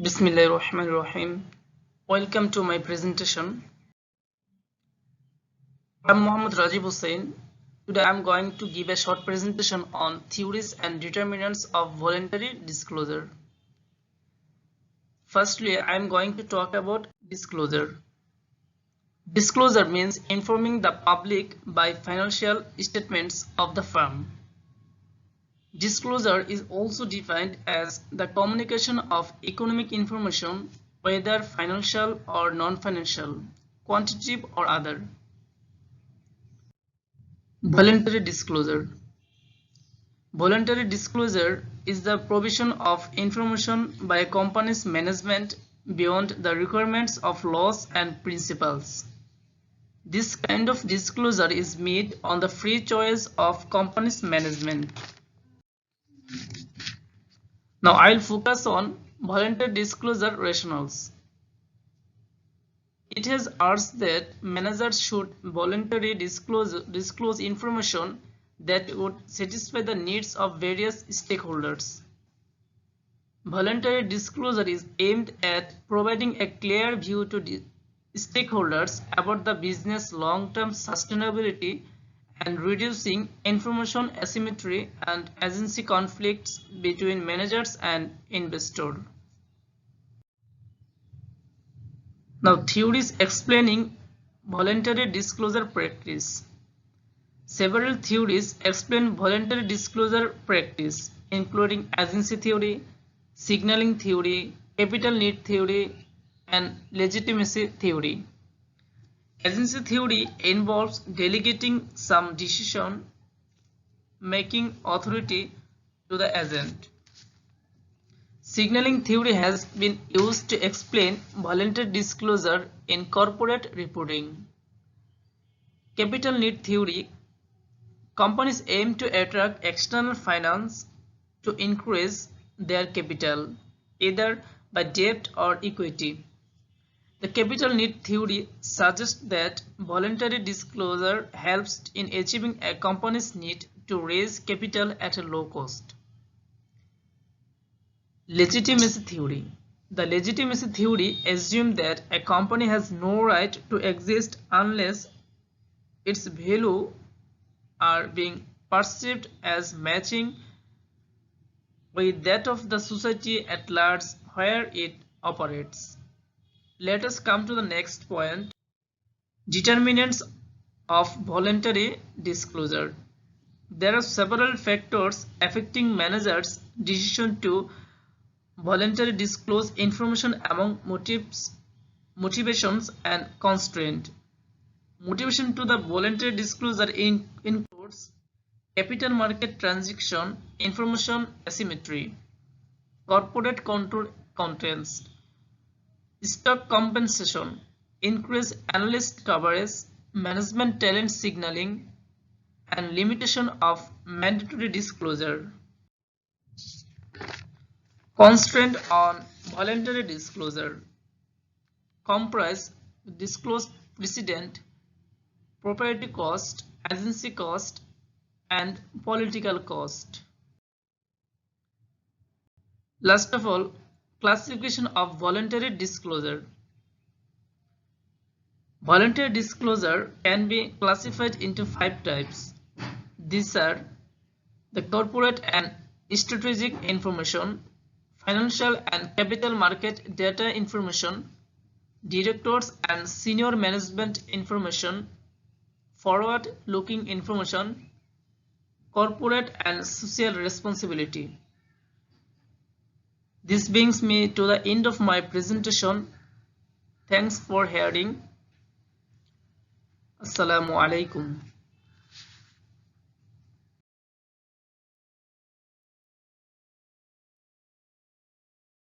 Bismillahirrahmanirrahim. Welcome to my presentation. I'm Mohammad Rajib Hussain. Today I'm going to give a short presentation on theories and determinants of voluntary disclosure. Firstly, I'm going to talk about disclosure. Disclosure means informing the public by financial statements of the firm. Disclosure is also defined as the communication of economic information, whether financial or non-financial, quantitative or other. Voluntary disclosure. Voluntary disclosure is the provision of information by a company's management beyond the requirements of laws and principles. This kind of disclosure is made on the free choice of company's management. Now I'll focus on voluntary disclosure rationales. It has urged that managers should voluntarily disclose information that would satisfy the needs of various stakeholders. Voluntary disclosure is aimed at providing a clear view to stakeholders about the business long-term sustainability and reducing information asymmetry and agency conflicts between managers and investors. Now, theories explaining voluntary disclosure practice. Several theories explain voluntary disclosure practice, including agency theory, signaling theory, capital need theory, and legitimacy theory. Agency theory involves delegating some decision-making authority to the agent. Signaling theory has been used to explain voluntary disclosure in corporate reporting. Capital need theory. Companies aim to attract external finance to increase their capital, either by debt or equity. The capital need theory suggests that voluntary disclosure helps in achieving a company's need to raise capital at a low cost. Legitimacy theory. The legitimacy theory assumes that a company has no right to exist unless its value are being perceived as matching with that of the society at large where it operates. Let us come to the next point. Determinants of voluntary disclosure. There are several factors affecting managers' decision to voluntarily disclose information among motivations and constraint. Motivation to the voluntary disclosure includes capital market transaction, information asymmetry, corporate control contents, stock compensation, increased analyst coverage, management talent signaling, and limitation of mandatory disclosure. Constraint on voluntary disclosure comprise disclosed precedent, propriety cost, agency cost, and political cost. Last of all, classification of voluntary disclosure. Voluntary disclosure can be classified into 5 types. These are the corporate and strategic information, financial and capital market data information, directors and senior management information, forward-looking information, corporate and social responsibility. This brings me to the end of my presentation. Thanks for hearing. Assalamu alaikum.